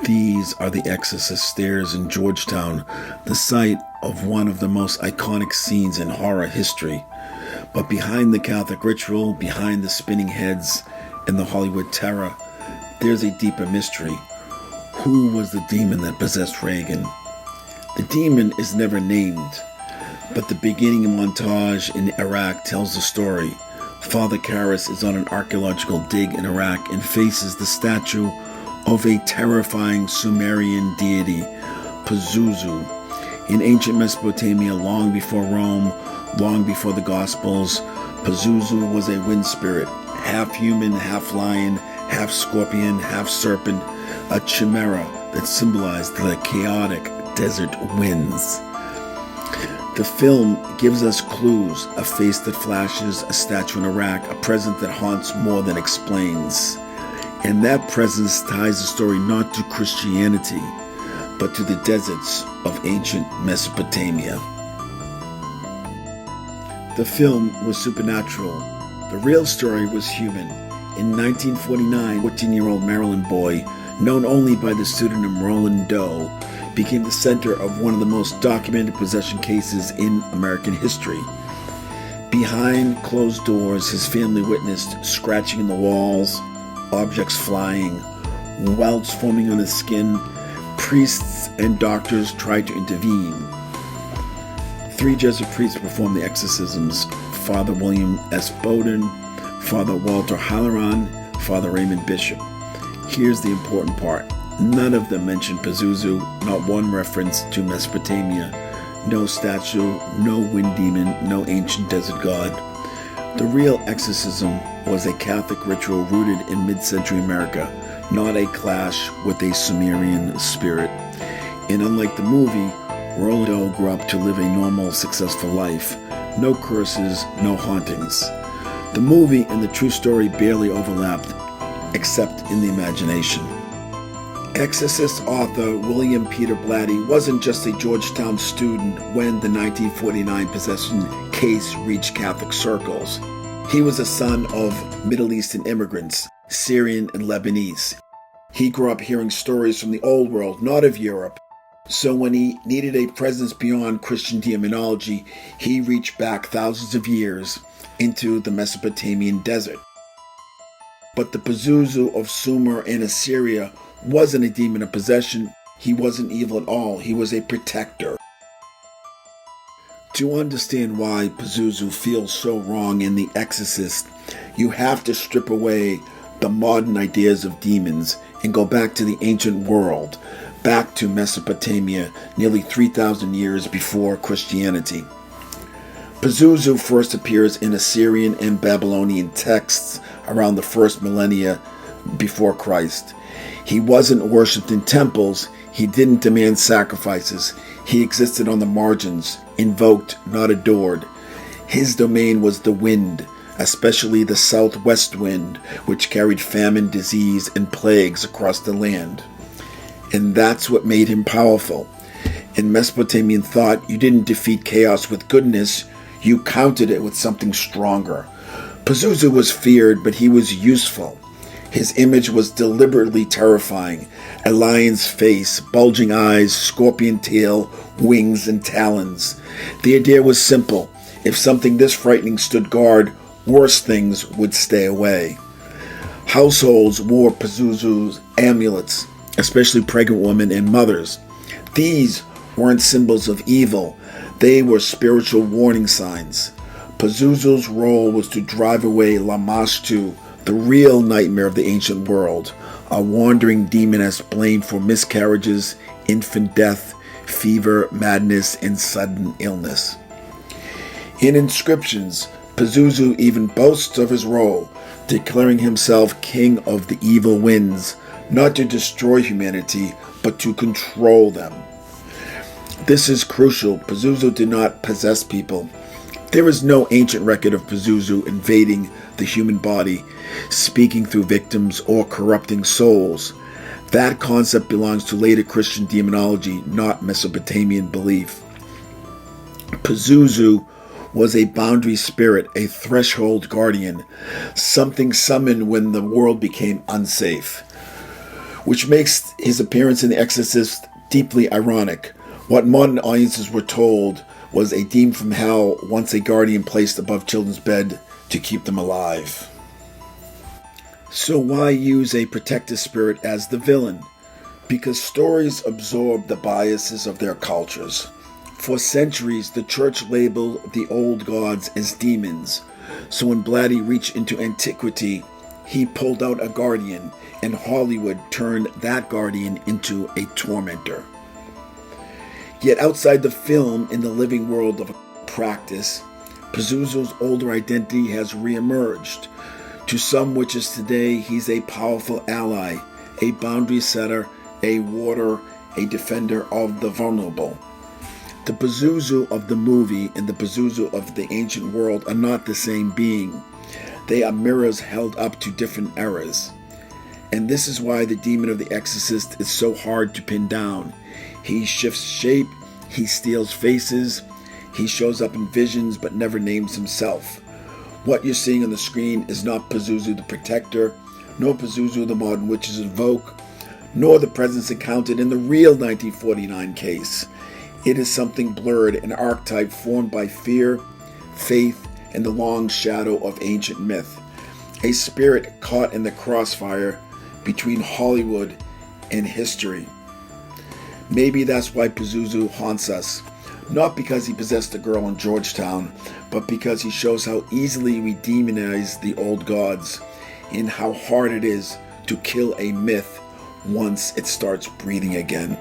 These are the Exorcist stairs in Georgetown, the site of one of the most iconic scenes in horror history. But behind the Catholic ritual, behind the spinning heads and the Hollywood terror, there's a deeper mystery. Who was the demon that possessed Regan? The demon is never named, but the beginning montage in Iraq tells the story. Father Karras is on an archaeological dig in Iraq and faces the statue of a terrifying Sumerian deity, Pazuzu. In ancient Mesopotamia, long before Rome, long before the Gospels, Pazuzu was a wind spirit, half human, half lion, half scorpion, half serpent, a chimera that symbolized the chaotic desert winds. The film gives us clues: a face that flashes, a statue in Iraq, a presence that haunts more than explains. And that presence ties the story not to Christianity, but to the deserts of ancient Mesopotamia. The film was supernatural. The real story was human. In 1949, 14-year-old Maryland boy, known only by the pseudonym Roland Doe, became the center of one of the most documented possession cases in American history. Behind closed doors, his family witnessed scratching in the walls, objects flying, welts forming on his skin. Priests and doctors tried to intervene. 3 Jesuit priests performed the exorcisms: Father William S. Bowden, Father Walter Halloran, Father Raymond Bishop. Here's the important part. None of them mentioned Pazuzu, not one reference to Mesopotamia. No statue, no wind demon, no ancient desert god. The real exorcism was a Catholic ritual rooted in mid-century America, not a clash with a Sumerian spirit. And unlike the movie, Roland Doe grew up to live a normal, successful life. No curses, no hauntings. The movie and the true story barely overlapped, except in the imagination. Exorcist author William Peter Blatty wasn't just a Georgetown student when the 1949 possession case reached Catholic circles. He was a son of Middle Eastern immigrants, Syrian and Lebanese. He grew up hearing stories from the old world, not of Europe. So when he needed a presence beyond Christian demonology, he reached back thousands of years into the Mesopotamian desert. But the Pazuzu of Sumer and Assyria wasn't a demon of possession. He wasn't evil at all. He was a protector. To understand why Pazuzu feels so wrong in The Exorcist, you have to strip away the modern ideas of demons and go back to the ancient world, back to Mesopotamia, nearly 3,000 years before Christianity. Pazuzu first appears in Assyrian and Babylonian texts around the first millennia before Christ. He wasn't worshipped in temples. He didn't demand sacrifices. He existed on the margins, invoked, not adored. His domain was the wind, especially the southwest wind, which carried famine, disease, and plagues across the land. And that's what made him powerful. In Mesopotamian thought, you didn't defeat chaos with goodness, you countered it with something stronger. Pazuzu was feared, but he was useful. His image was deliberately terrifying: a lion's face, bulging eyes, scorpion tail, wings, and talons. The idea was simple: if something this frightening stood guard, worse things would stay away. Households wore Pazuzu's amulets, especially pregnant women and mothers. These weren't symbols of evil, they were spiritual warning signs. Pazuzu's role was to drive away Lamashtu, the real nightmare of the ancient world, a wandering demoness blamed for miscarriages, infant death, fever, madness, and sudden illness. In inscriptions, Pazuzu even boasts of his role, declaring himself king of the evil winds, not to destroy humanity, but to control them. This is crucial. Pazuzu did not possess people. There is no ancient record of Pazuzu invading the human body, speaking through victims, or corrupting souls. That concept belongs to later Christian demonology, not Mesopotamian belief. Pazuzu was a boundary spirit, a threshold guardian, something summoned when the world became unsafe. which makes his appearance in The Exorcist deeply ironic. What modern audiences were told was a demon from hell, once a guardian placed above children's bed to keep them alive. So why use a protective spirit as the villain? Because stories absorb the biases of their cultures. For centuries, the church labeled the old gods as demons. So when Blatty reached into antiquity, he pulled out a guardian, and Hollywood turned that guardian into a tormentor. Yet outside the film, in the living world of practice, Pazuzu's older identity has reemerged. To some witches today, he's a powerful ally, a boundary setter, a warder, a defender of the vulnerable. The Pazuzu of the movie and the Pazuzu of the ancient world are not the same being. They are mirrors held up to different eras. And this is why the demon of The Exorcist is so hard to pin down. He shifts shape, he steals faces, he shows up in visions but never names himself. What you're seeing on the screen is not Pazuzu the Protector, nor Pazuzu the modern witches invoke, nor the presence encountered in the real 1949 case. It is something blurred, an archetype formed by fear, faith, and the long shadow of ancient myth. A spirit caught in the crossfire between Hollywood and history. Maybe that's why Pazuzu haunts us. Not because he possessed a girl in Georgetown, but because he shows how easily we demonize the old gods and how hard it is to kill a myth once it starts breathing again.